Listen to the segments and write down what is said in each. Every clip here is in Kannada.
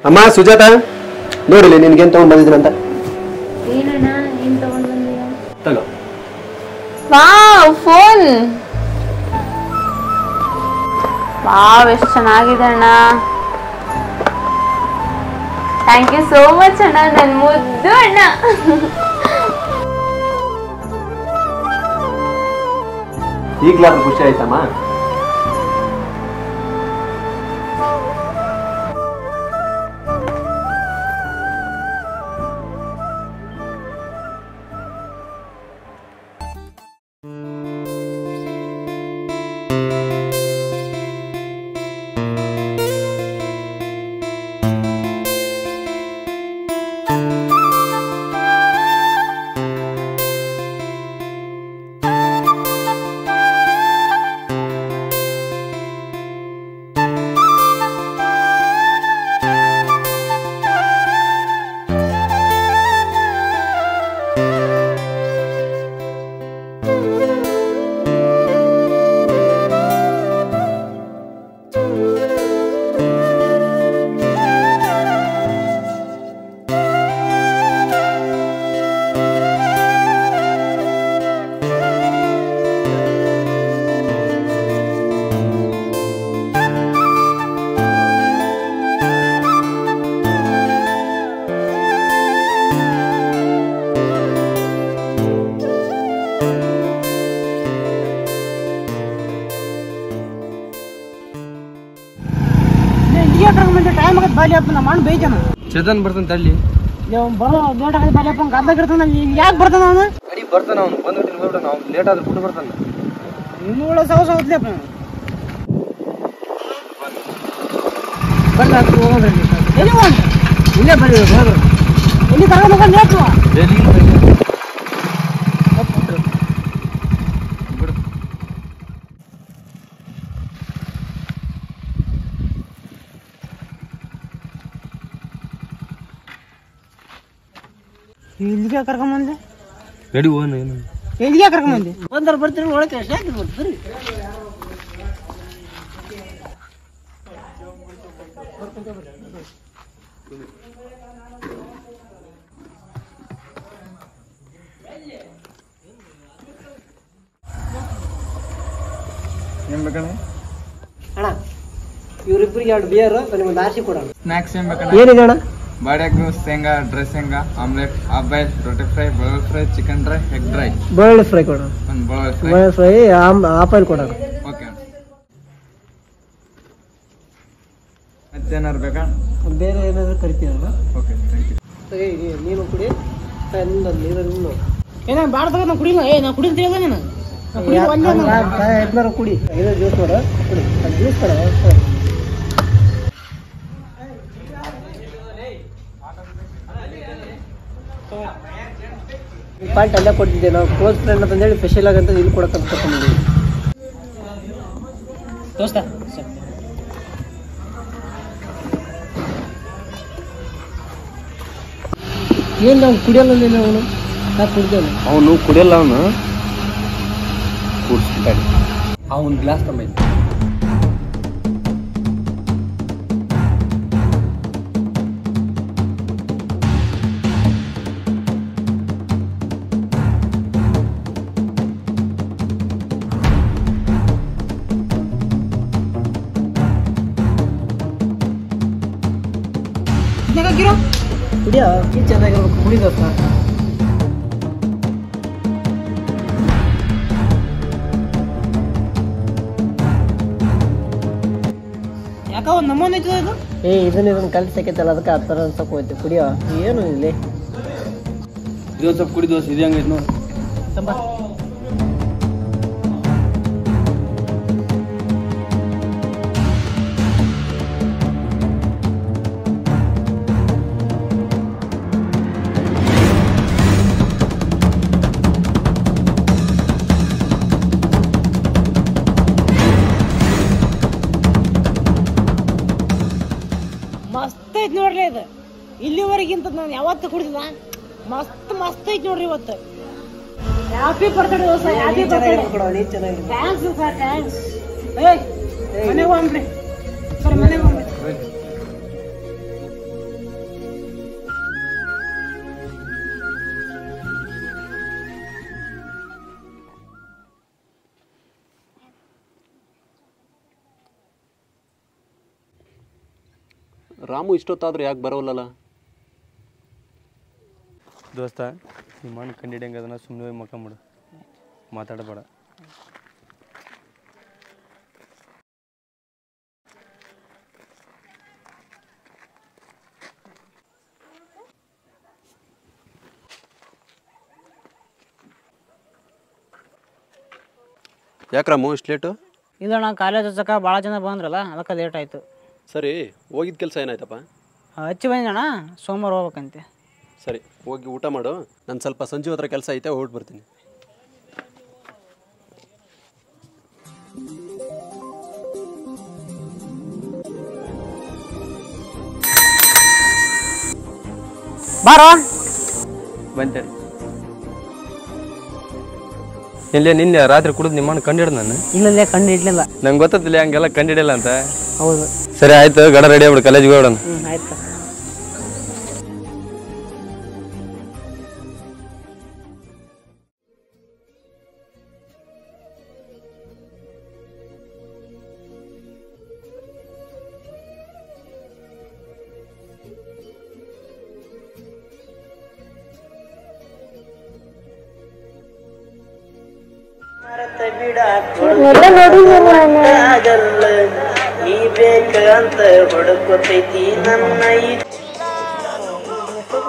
ಅಮ್ಮ ಸುಜಾತ ನೋಡಿಲಿ ನಿನ್ಗೇನ್ ತಗೊಂಡ್ ಬಂದಿದ್ದೀನಂತ. ಏನಣ್ಣ ಏನ್ ತಗೊಂಡ್ ಬಂದಿಯ? ತಗೋ. Wow phone. ವಾವ್ ಎಷ್ಟು ಚೆನ್ನಾಗಿದೆ ಅಣ್ಣ. ಥ್ಯಾಂಕ್ ಯು ಸೋ ಮಚ್ ಅಣ್ಣ, ನನ್ ಮುದ್ದು ಅಣ್ಣ. ಈಗ್ಲಾದ್ರೂ ಖುಷಿ ಆಯ್ತಮ್ಮ? ಚೇತನ್ ಬರ್ತಾನ ತಳ್ಳಿ ಯಾಕೆ ಬರ್ತಾನ ಅವನು? ಅಡಿ ಬರ್ತಾನ ಅವನು ಬಂದ್ಬಿಟ್ಟು ಹೋಗ್ಬಿಡ ನಾವು ಲೇಟ್ ಆದ್ರೆ ಬಿಟ್ಟು ಬರ್ತಾನ. ಇನ್ನು ಒಳ್ಳೆ ಸಾಹಸ ಹೋಗ್ಲೇಪ್ಪ. ಬರ್ಲ ಹೋಗೋದ್ರಿ ಎಲ್ಲಿ ಹೋಗ ಇಲ್ಲೇ ಬರ್ರಿ ಹೋದ್ರು ಎಲ್ಲಿ ಕರ್ಕೊಂಡು ಹೋಗೋದು ಲೇಟು ಇಲ್ಲಿಗೆ ಕರ್ಕೊಂಬಂದೆ ರೆಡಿ ಹೋಗೋಣ ಏನು ಎಲ್ಲಿಗೆ ಕರ್ಕೊಂಬಂದೆ ಬಂದ್ರೆ ಬರ್ತೀರಿ ಒಳಗೆ ಅಷ್ಟೇ ಯಾಕೆ ಬರ್ತೀರಿ ಏನ್ ಬೇಕಣ್ಣ? ಅಣ್ಣ ಇವ್ರಿಬ್ರಿಗೆ 2 ಬಿಯರ್ ನಿಮ್ಗೆ ಆರ್ಸಿ ಕೊಡೋಣ. ಸ್ನಾಕ್ಸ್ ಏನ್ ಬೇಕಣ್ಣ? ಏನಿದೆ ಅಣ್ಣ? ಬಾಡ್ಯಾಗು ಶೇಂಗಾ ಡ್ರೈ ಶೇಂಗಾ ಆಮ್ಲೆಟ್ ಹಾಫ್ ಬಾಯ್ಲ್ ರೊಟ್ಟಿ fry boil fry chicken dry egg dry boiled fry ಕೊಡೋಣ. ಒಂದು boil fry boiled fry apple ಕೊಡೋಣ. ಓಕೆ ಮತ್ತೇನಾರು ಬೇಕಾ? ಬೇರೆ ಏನಾದರೂ ಕರಿತೀರಲ್ಲ? Okay thank you. ನೀನು ಕುಡಿ ನೀನು ಏನ ಬಾಳ ತಗೋ ನಾವು ಕುಡಿಲ್ಲ. ನಾವು ಕುಡಿತೀವಿ ನೀನು ಎಲ್ಲರೂ ಕುಡಿ. ಇದು ಜ್ಯೂಸ್ ಕೊಡ ಕುಡಿ ಜ್ಯೂಸ್ ಕೊಡ. ಪಾಯಿಂಟ್ ಅಲ್ಲೇ ಕೊಟ್ಟಿದ್ದೆ ನಾವು ಕ್ಲೋಸ್ ಫ್ರೆಂಡ್ ಅಂತಂದೇಳಿ ಸ್ಪೆಷಲ್ ಆಗಂತ ಇಲ್ಲಿ ಕೊಡಕ್ಕೆ ಕರ್ಕೊಂಡಿದ್ದೀವಿ ದೋಸ್ತ. ಏನು ನಾವು ಕುಡಿಯಲ್ಲ ಅವನು ನಾವು ಕುಡ್ದೇವನು. ಅವನು ಕುಡಿಯಲ್ಲ ಅವನು ಕೂಡ್ಸ್ಬಿಟ್ಟಾರೆ. ಅವನು ಗ್ಲಾಸ್ ತಮ್ಮ ಕುಡಿಯ ಚೆನ್ನಾಗಿರ್ಬೇಕು ಕುಡಿದಪ್ಪ. ಯಾಕ ಒಂದು ನಮ್ಮನ್ನ ಇದು ಇದನ್ನ ಕಲ್ಸಕೈತಲ್ಲ ಅದಕ್ಕೆ ಆ ಥರ ಅನ್ಸಕ್ ಹೋಯ್ತು. ಕುಡಿಯೋ ಏನು ಇಲ್ಲಿ ಇದು ಸ್ವಲ್ಪ ಕುಡಿ ದೋಸ್ ಇದು ಹಂಗೈತೆ ನೋಡಿ. ಮಸ್ತ್ ಐತಿ ನೋಡ್ರಿ ಇದು. ಇಲ್ಲಿವರೆಗಿಂತ ನಾನು ಯಾವತ್ತು ಕುಡಿದಿಲ್ಲ. ಮಸ್ತ್ ಮಸ್ತ್ ಐತಿ ನೋಡ್ರಿ ಇವತ್ತು. Happy birthday dosa. Happy birthday. Thanks sir thanks. ಮನೆಗೆ ಹೋಗ್ರಿ ಸರ್ ಮನೆಗೆ ಹೋಗ್ರಿ. ರಾಮು ಇಷ್ಟೊತ್ತಾದರೂ ಯಾಕೆ ಬರೋಲ್ಲಲ್ಲ? ದೋಸ್ತ ನಿಮ್ಮ ಮಣ್ಣು ಕಂಡಿಡಿಯಂಗೆ ಅದನ್ನು ಸುಮ್ಮನೆ ಮಕ್ಕಂಬಿಡು, ಮಾತಾಡಬೇಡ. ಯಾಕೆ ರಾಮು ಇಷ್ಟು ಲೇಟು? ಇಲ್ಲ ನಾ ಕಾಲೇಜ್ ಹಚ್ಚಕ್ಕೆ ಭಾಳ ಜನ ಬಂದ್ರಲ್ಲ, ಅದಕ್ಕೆ ಲೇಟ್ ಆಯಿತು. ಸರಿ, ಹೋಗಿದ್ದ ಕೆಲಸ ಏನಾಯ್ತಪ್ಪ? ಹಚ್ಚಿ ಬಂದಣ್ಣ, ಸೋಮವಾರ ಹೋಗ್ಬೇಕಂತೆ. ಸರಿ, ಹೋಗಿ ಊಟ ಮಾಡು. ನಾನು ಸ್ವಲ್ಪ ಸಂಜೆ ಹತ್ರ ಕೆಲಸ ಐತೆ, ಹೊರಟು ಬರ್ತೀನಿ. ಬಾರೋ ಬಂತೆ ಇಲ್ಲೇ ನಿನ್ನೆ ರಾತ್ರಿ ಕುಡಿದು ನಿಮ್ಮಣ್ಣ ಕಂಡಿಡ್ದು ನಾನು. ಇಲ್ಲಲ್ಲೇ ಕಂಡು ಇಡ್ಲಿಲ್ಲ. ನಂಗೆ ಗೊತ್ತಿಲ್ಲ ಹಂಗೆಲ್ಲ ಕಂಡಿಡಿಯಲ್ಲ ಅಂತ. ಹೌದು. ಸರಿ ಆಯ್ತು, ಗಡ ರೆಡಿ ಆಗ್ಬಿಡು, ಕಾಲೇಜ್ಗೆ ಹೋಗೋಣ. ಆಯ್ತು.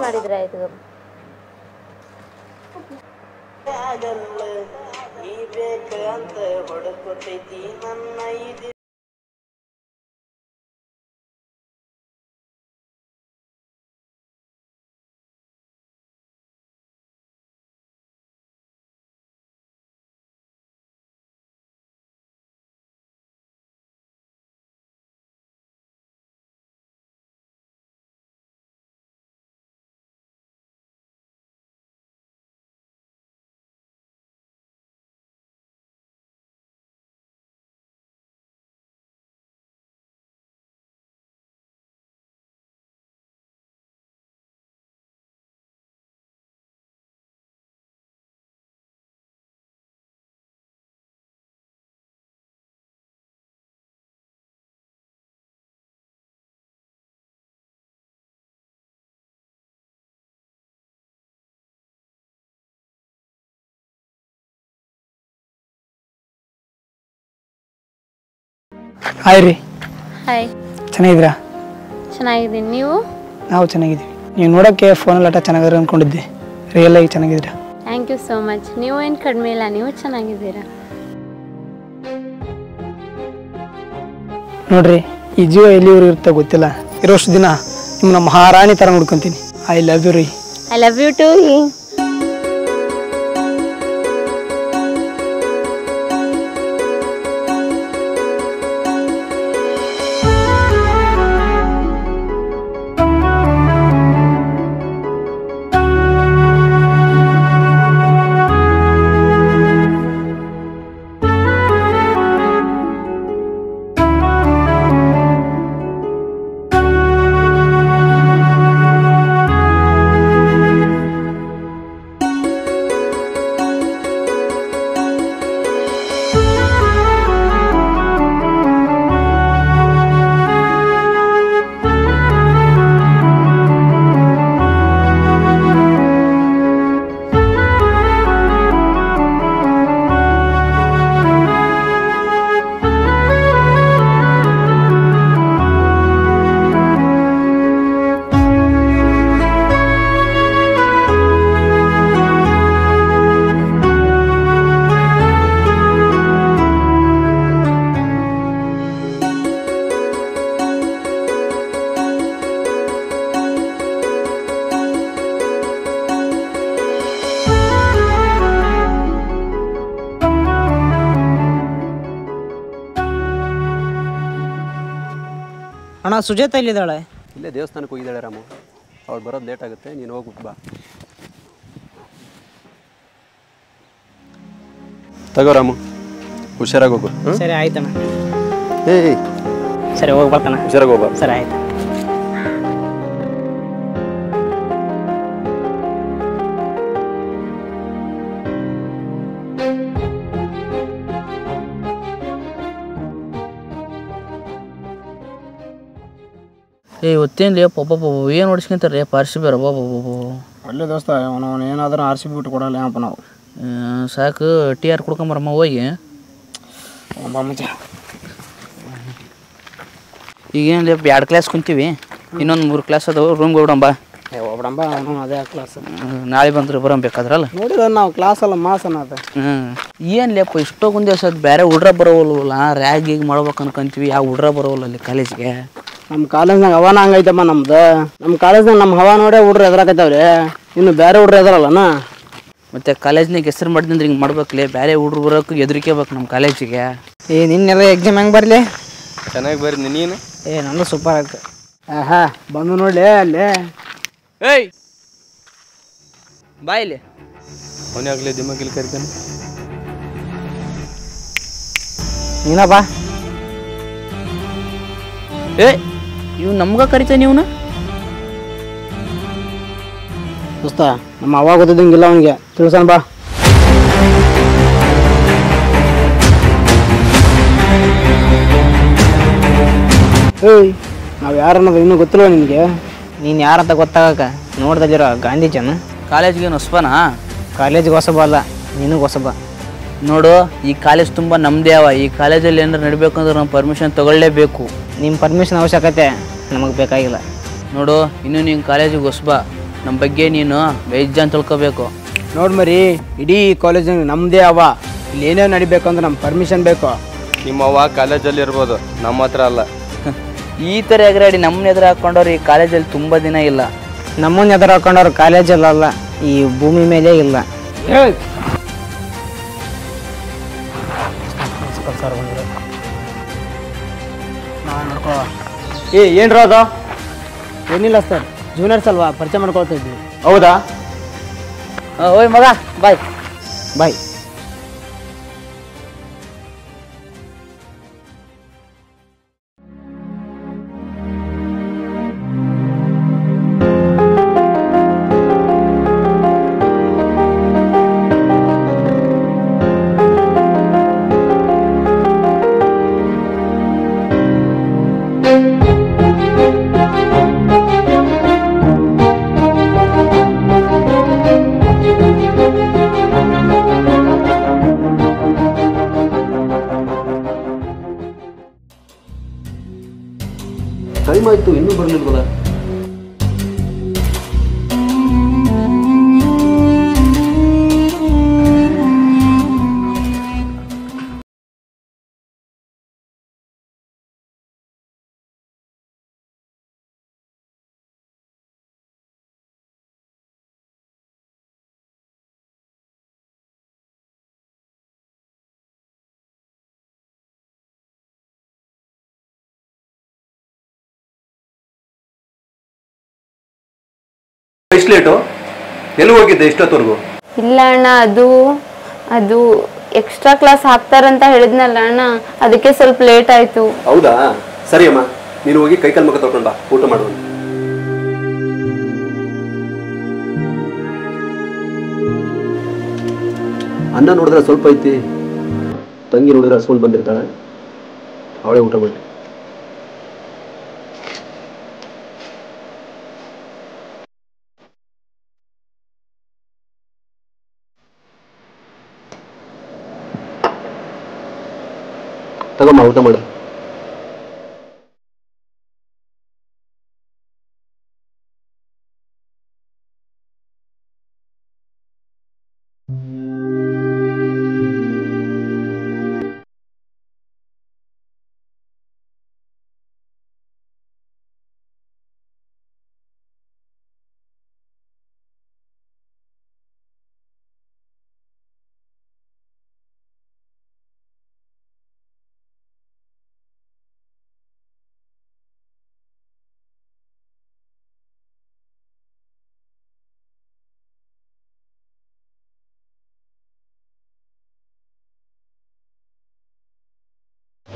ಮಾಡಿದ್ರೆ ಆಯ್ತು. ಹಾಯ್ ರೀ. ಹಾಯ್. ಚೆನ್ನಾಗಿದ್ದೀರಾ? ಚೆನ್ನಾಗಿದ್ದೀನಿ, ನೀವು? ನಾವು ಚೆನ್ನಾಗಿದ್ದೀವಿ. ನೀವು ನೋಡೋಕ್ಕೆ ಫೋನಲ್ಲಿ ಆಟ ಚೆನ್ನಾಗಿರೋ ಅಂದ್ಕೊಂಡಿದ್ದೆ, ರಿಯಲ್ ಆಗಿ ಚೆನ್ನಾಗಿದ್ದೀರಾ. Thank you so much. ನೀವು ಏನು ಕಡಿಮೆ ಇಲ್ಲ, ನೀವು ಚೆನ್ನಾಗಿದ್ದೀರಾ. ನೋಡ್ರಿ, ಈ ಜೀವ ಎಲ್ಲಿವರು ಇರುತ್ತೆ ಗೊತ್ತಿಲ್ಲ, ಇರೋಷ್ಟು ದಿನ ನಿಮ್ಮನ್ನ ಮಹಾರಾಣಿ ಥರ ನೋಡ್ಕೊತೀನಿ. ಐ ಲವ್ ಯು ರೀ. I love you too. ಅಣ್ಣ, ಸುಜಾತ ಇಲ್ಲಿದ್ದಾಳೆ. ಇಲ್ಲೇ ದೇವಸ್ಥಾನಕ್ಕೆ ಹೋಗಿದ್ದಾಳೆ ರಾಮು. ಅವ್ಳು ಬರೋದು ಲೇಟ್ ಆಗುತ್ತೆ, ನೀನು ಹೋಗ್ಬಿಟ್ಟು ಬಾ. ತಗೋ ರಾಮು, ಹುಷಾರಾಗಿ ಹೋಗು. ಸರಿ ಆಯ್ತಣ್ಣ. ಏಯ್ ಸರಿ ಹೋಗಿ ಬರ್ತಾನ. ಹುಷಾರಾಗಿ ಹೋಗ್ಬಾ. ಸರಿ ಆಯ್ತು. ಇವತ್ತೇನು ಲೇ ಪಪ್ಪ ಏನು ಹೊಡಿಸ್ಕೊಂತಾರೆ ಪಾರ್ಸಿ ಬೇರೆ ಬಾಬು ಒಳ್ಳೆ ದೋಸ್ತ ಅವನು ಏನಾದರೂ ಆರ್ ಸಿ ಬಿ ಬಿಟ್ಟು ಕೊಡಲ್ಲ ಏನಪ್ಪ ನಾವು. ಸಾಕು ಟಿ ಆರ್ ಕುಡ್ಕೊಂಬರಮ್ಮ ಹೋಗಿ ಮುಂಚೆ ಈಗೇನು ಲೇ 2 ಕ್ಲಾಸ್ ಕುಂತೀವಿ, ಇನ್ನೊಂದು 3 ಕ್ಲಾಸ್ ಅದಾವೆ, ರೂಮ್ಗೆ ಹೋಗ್ಬಿಡಂಬ. ಒಬ್ಬಡಂಬ ಅವನು ಅದೇ ಕ್ಲಾಸ್ ನಾಳೆ ಬಂದ್ರೆ ಬರಬೇಕಾದ್ರಲ್ಲ ನೋಡಿದ ನಾವು ಕ್ಲಾಸ್ ಅಲ್ಲ ಮಾಸ್ ಅನ್ನೋದು. ಏನು ಲೇಪ ಇಷ್ಟೊಂದು ದಿವಸ ಬೇರೆ ಹುಡ್ರ ಬರೋವಲ್ವಲ್ಲ, ರ್ಯಾಗ್ ಈಗ ಮಾಡ್ಬೇಕು ಅನ್ಕೊಂತೀವಿ, ಯಾವ ಹುಡ್ರ ಬರೋವಲ್ಲ ಅಲ್ಲಿ ಕಾಲೇಜ್ಗೆ. ನಮ್ಮ ಕಾಲೇಜ್ನಾಗ ಹವಾನ ಹಂಗೈತಮ್ಮ ನಮ್ದು. ನಮ್ಮ ಕಾಲೇಜ್ನಾಗ ನಮ್ಮ ಹವಾ ನೋಡೇ ಹುಡ್ರು ಎದುರಾಕೈತಾವ್ರಿ, ಇನ್ನು ಬೇರೆ ಹುಡ್ರು ಎದುರಲ್ಲನ. ಮತ್ತು ಕಾಲೇಜ್ನಾಗ ಹೆಸರು ಮಾಡಿದ್ರೆ ಹಿಂಗೆ ಮಾಡ್ಬೇಕಲೇ, ಬೇರೆ ಹುಡ್ರು ಬರೋಕ್ಕೂ ಎದುರಿಕೇಬೇಕು ನಮ್ಮ ಕಾಲೇಜಿಗೆ. ನಿನ್ನೆಲ್ಲ ಎಕ್ಸಾಮ್ ಹೆಂಗೆ ಬರಲಿ? ಚೆನ್ನಾಗಿ ಬರ್ರಿ ನೀನು. ನಂದು ಸೂಪರ್ ಆಯ್ತು. ಬಂದು ನೋಡ್ಲಿ ಅಲ್ಲಿ. ಏಯ್ ಬಾಯಿಲಿ ಅವನೇ ಆಗಲಿ ದಿಮಾಗಿಲಿ ಕರಿತಾನೆ. ನೀನಪ್ಪ ಇವ್ ನಮ್ಗೆ ಕರಿತಾನೆ ಇವನು. ದೋಸ್ತ ನಮ್ಮ ಅವಾಗ ಗೊತ್ತಿದ್ದಂಗಿಲ್ಲ ಅವನಿಗೆ, ತಿಳ್ಸಣ ಬಾ. ಏಯ್ ನಾವು ಯಾರನ್ನೋದು ಇನ್ನೂ ಗೊತ್ತಿಲ್ವ ನಿನಗೆ? ನೀನು ಯಾರಂತ ಗೊತ್ತಾಗಕ್ಕ ನೋಡ್ದಲ್ಲಿರೋ ಗಾಂಧೀಜನ. ಕಾಲೇಜ್ಗೆ ಹೊಸಬನಾ? ಕಾಲೇಜಿಗೆ ಹೊಸಬ ಅಲ್ಲ, ನಿನಗೆ ಹೊಸಬ. ನೋಡು, ಈ ಕಾಲೇಜ್ ತುಂಬ ನಮ್ಮದೇ ಅವ. ಈ ಕಾಲೇಜಲ್ಲಿ ಏನಾರು ನಡಿಬೇಕು ಅಂದ್ರೆ ನಾವು ಪರ್ಮಿಷನ್ ತೊಗೊಳ್ಳೇಬೇಕು. ನಿಮ್ಮ ಪರ್ಮಿಷನ್ ಅವಶ್ಯಕತೆ ನಮಗೆ ಬೇಕಾಗಿಲ್ಲ. ನೋಡು, ಇನ್ನು ನೀನು ಕಾಲೇಜಿಗೆ ಹೊಸಬ, ನಮ್ಮ ಬಗ್ಗೆ ನೀನು ಬೇಜಾನ್ ತಿಳ್ಕೊಬೇಕು. ನೋಡಿ ಮರಿ, ಇಡೀ ಕಾಲೇಜಿಗೆ ನಮ್ಮದೇ ಅವ. ಇಲ್ಲಿ ಏನೇನು ನಡಿಬೇಕು ಅಂದ್ರೆ ನಮ್ಮ ಪರ್ಮಿಷನ್ ಬೇಕು. ನಿಮ್ಮ ಅವ್ವ ಕಾಲೇಜಲ್ಲಿ ಇರ್ಬೋದು, ನಮ್ಮ ಹತ್ರ ಅಲ್ಲ. ಈ ಥರ ಎಗರಾಡಿ ನಮ್ಮನ್ನ ಎದುರು ಹಾಕ್ಕೊಂಡವ್ರು ಈ ಕಾಲೇಜಲ್ಲಿ ತುಂಬ ದಿನ ಇಲ್ಲ. ನಮ್ಮನ್ನ ಎದುರು ಹಾಕೊಂಡವ್ರು ಕಾಲೇಜಲ್ಲ, ಈ ಭೂಮಿ ಮೇಲೆ ಇಲ್ಲ. ಏನ್ರ ಅದು? ಏನಿಲ್ಲ ಸರ್, ಜೂನಿಯರ್ಸ್ ಅಲ್ವಾ, ಪರಿಚಯ ಮಾಡ್ಕೊಳ್ತಾ ಇದ್ವಿ. ಹೌದಾ? ಓಯ್ ಮಗ ಬಾಯ್ ಬಾಯ್. ಟೈಮ್ ಆಯ್ತು, ಇನ್ನೂ ಬರಲಿಲ್ವಲ್ಲ? ಎಷ್ಟು ಲೇಟು? ಎಲ್ಲಿ ಹೋಗಿದ್ದೆ ಇಷ್ಟೊತ್ತವರೆಗೂ? ಇಲ್ಲ ಅಣ್ಣ, ಅದು ಎಕ್ಸ್ಟ್ರಾ ಕ್ಲಾಸ್ ಹಾಕ್ತಾರಂತ ಹೇಳಿದ್ನಲ್ಲ ಅಣ್ಣ, ಅದಕ್ಕೆ ಸ್ವಲ್ಪ ಲೇಟ್ ಆಯ್ತು. ಹೌದಾ? ಸರಿ ಅಮ್ಮ, ನೀನು ಹೋಗಿ ಕೈಕಾಲು ಮುಖ ತೊಳ್ಕೊಂಡು ಬಾ, ಊಟ ಮಾಡುವ. ಅನ್ನ ನೋಡಿದ್ರೆ ಸ್ವಲ್ಪ ಐತಿ, ತಂಗಿ ನೋಡಿದ್ರೆ ಹಸ್ಕೊಂಡು ಬಂದಿರ್ತಾಳೆ, ಅವಳೇ ಊಟ ಮಾಡಿ. ತಗೊಮ್ಮ, ಊಟ ಮಾಡು.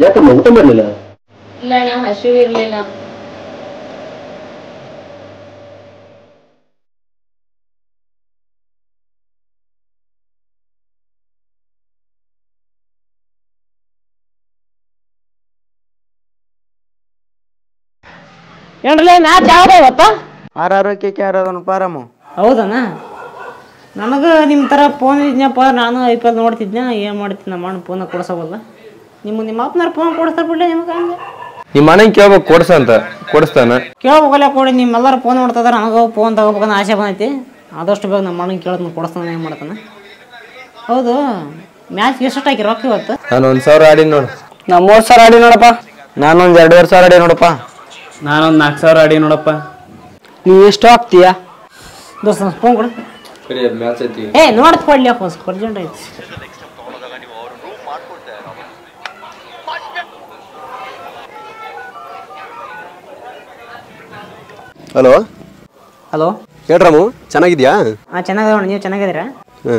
ಯಾಕಮ್ಮ ಊಟ ಮಾಡಲಿಲ್ಲ? ಇಲ್ಲ ಅಣ್ಣ, ಹಸಿವು ಇರ್ಲಿಲ್ಲ. ಏನ್ರಲ್ಲ ಮ್ಯಾಚ್ ಯಾವ್ದು ಇವತ್ತು? ಆರೋಗ್ಯಕ್ಕೆ ಯಾರದನು ಪಾರಮ್ಮ. ಹೌದಣ್ಣ. ನನಗೆ ನಿಮ್ಮ ಥರ ಫೋನ್ ಇದ್ನಪ್ಪ, ನಾನು IPL ನೋಡ್ತಿದ್ದೆ. ಏನು ಮಾಡ್ತೀನಿ ನಮ್ಮ ಅಣ್ಣ ಫೋನ ಕೊಡ್ಸೋವಲ್ಲ. ನಿಮ್ಮ ಅಪ್ಪನಾರ ಫೋನ್ ಕೊಡಿಸ್ತಾರೆ ಬಿಡ್ಲಿ ನಿಮ್ಗೆ ಹಂಗೆ. ನಿಮ್ಮ ಮನೆಗೆ ಕೇಳ್ಬೇಕು ಕೊಡ್ಸ ಅಂತ ಕೊಡಿಸ್ತಾನೆ. ಕೇಳ್ಬೇಕಲ್ಲ ಕೊಡಿ, ನಿಮ್ಮೆಲ್ಲರೂ ಫೋನ್ ನೋಡ್ತಿದಾರೆ. ನನಗೂ ಫೋನ್ ತಗೋಬೇಕನ್ನೋ ಆಸೆ ಬಂದೈತಿ. ಆದಷ್ಟು ಬೇಗ ನಮ್ಮ ಅಣ್ಣನ ಕೇಳೋದನ್ನ ಕೊಡಿಸ್ತಾನೆ, ಏನು ಮಾಡ್ತಾನೆ. ಹೌದು, ಮ್ಯಾಚ್ ಎಷ್ಟು ಹಾಕಿ ರೊಕ್ಕ ಇವತ್ತು? ನಾನು 1,000 ಆಡಿ ನೋಡು. ನಾ 3,000 ಆಡಿ ನೋಡಪ್ಪ. ನಾನೊಂದು 2,500 ಆಡಿ ನೋಡಪ್ಪ. ನಾನೊಂದು 4,000 ಆಡಿ ನೋಡಪ್ಪ. ನೀವು ಎಷ್ಟು ಹಾಕ್ತೀಯಾ? ದೋಸ್ತ ಫೋನ್ ಕೊಡು. ಮ್ಯಾಚ್ ಐತಿ. ನೋಡ್ತು ಕೊಡ್ಲಿ ಅಪ್ಪ, ಅರ್ಜೆಂಟ್ ಐತಿ. ಹಲೋ ಹಲೋ ಹೇಳ್ರಾಮು, ಚೆನ್ನಾಗಿದ್ಯಾ? ಹಾಂ ಚೆನ್ನಾಗಿದೆ ಅಣ್ಣ, ನೀವು ಚೆನ್ನಾಗಿದ್ದೀರಾ? ಹ್ಞೂ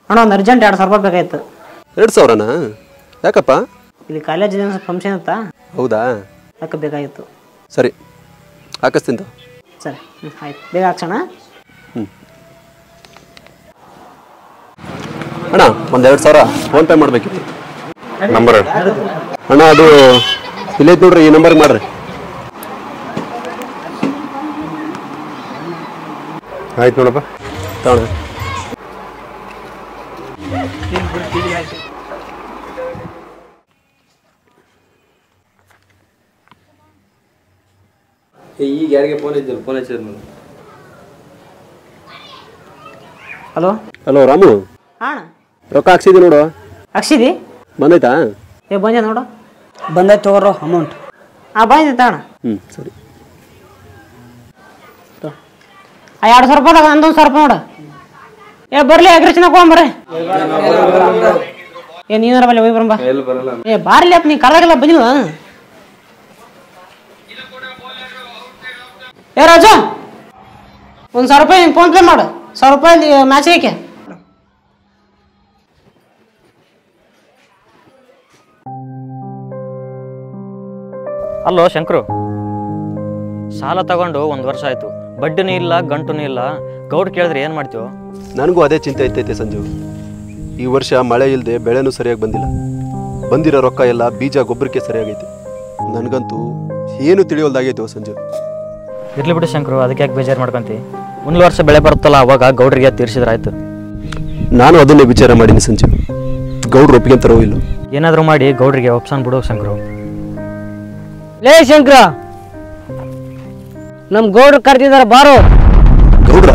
ಅಣ್ಣ ಒಂದು ಅರ್ಜೆಂಟ್ 2,000 ರೂಪಾಯಿ ಬೇಕಾಯ್ತು. 2,000ನಾ? ಯಾಕಪ್ಪ? ಇಲ್ಲಿ ಕಾಲೇಜಿನ ಫಂಕ್ಷನ್ ಇತ್ತಾ, ಹೌದಾ? ಯಾಕೆ ಬೇಕಾಗಿತ್ತು. ಸರಿ ಹಾಕಿಸ್ತೀನಿ. ಸರಿ ಆಯ್ತು, ಬೇಗ ಹಾಕ್ಸೋಣ. ಅಣ್ಣ ಒಂದು 2,000 ಫೋನ್ಪೇ ಮಾಡಬೇಕಿತ್ತು. ನಂಬರ್ ಅಣ್ಣ ಅದು ಇಲ್ಲೈತೆ ನೋಡ್ರಿ, ಈ ನಂಬರ್ಗೆ ಮಾಡ್ರಿ. ಆಯ್ತು ನೋಡಪ್ಪ ತಗೋಣ. ಈಗ ಯಾರಿಗೆ ಫೋನ್ ಇದ್ದಿಲ್ಲ, ಫೋನ್ ಹಚ್ಚಿದ್ರು ನಾನು. ಹಲೋ ಹಲೋ ರಾಮು, ಹಾಂ ರೊಕ್ಕ ಹಾಕ್ಸಿದಿ ನೋಡು. ಹಾಕ್ಸಿದಿ? ಬಂದೈತಾ? ಬಂದೆ ನೋಡು. ಬಂದೈತೆ ತಗೋರೋ ಅಮೌಂಟ್. ಬಂದೈತೆ ಅಣ್ಣ. ಸರಿ. 2,000 ರೂಪಾಯಿದಾಗ ನಂದು 1,000 ರೂಪಾಯಿ ನೋಡು. ಬರ್ಲಿ ಅಗ್ರಚನ ಹೋಗ್ಬರ್ರಿ. ನೀನಾರ ಬಲ್ಲಿ ಹೋಗಿ ಬರಂಬ. ಎಲ್ಲಿ ಬರಲ್ಲ. ಬಾರ್ಲಿ ಅಪ್ಪ, ನೀ ಕರ್ದಾಗೆಲ್ಲ ಬಂದಿಲ್ಲ. ರಾಜು, 1,000 ರೂಪಾಯಿ ಫೋನ್ ಪೇ ಮಾಡು. 1,000 ರೂಪಾಯಿ ಮ್ಯಾಚ್ ಏಕೆ? ಅಲ್ಲೋ ಶಂಕರು, ಸಾಲ ತಗೊಂಡು 1 ವರ್ಷ ಆಯ್ತು, ಬಡ್ಡಿನೂ ಇಲ್ಲ ಗಂಟುನೂ ಇಲ್ಲ. ಗೌಡ್ ಕೇಳಿದ್ರೆ ಏನು ಮಾಡ್ತೀವೋ? ನನಗೂ ಅದೇ ಚಿಂತೆ ಐತೈತೆ ಸಂಜು. ಈ ವರ್ಷ ಮಳೆ ಇಲ್ಲದೆ ಬೆಳೆನೂ ಸರಿಯಾಗಿ ಬಂದಿಲ್ಲ. ಬಂದಿರೋ ರೊಕ್ಕ ಎಲ್ಲ ಬೀಜ ಗೊಬ್ಬರಕ್ಕೆ ಸರಿಯಾಗೈತೆ. ನನಗಂತೂ ಏನು ತಿಳಿಯೋಲ್ದಾಗೈತೆ ಸಂಜು. ಇರ್ಲಿ ಬಿಡು ಶಂಕರು, ಅದಕ್ಕೆ ಯಾಕೆ ಬೇಜಾರು ಮಾಡ್ಕೊಂತಿ? ಮುಂದಿನ ವರ್ಷ ಬೆಳೆ ಬರುತ್ತಲ್ಲ, ಅವಾಗ ಗೌಡ್ರಿಗೆ ತೀರಿಸಿದ್ರಾಯ್ತು. ನಾನು ಅದನ್ನೇ ವಿಚಾರ ಮಾಡೀನಿ ಸಂಜು. ಗೌಡ್ರು ಒಪ್ಪಿಗೆಂತಾರೋ ಇಲ್ಲ. ಏನಾದರೂ ಮಾಡಿ ಗೌಡ್ರಿಗೆ ಒಪ್ಸನ್ ಬಿಡು ಶಂಕರು. ಲೇ ಶಂಕರ, ನಮ್ಮ ಗೌಡ್ರು ಕರೆದಿದ್ದಾರೆ ಬಾರೋ. ಗೌಡ್ರ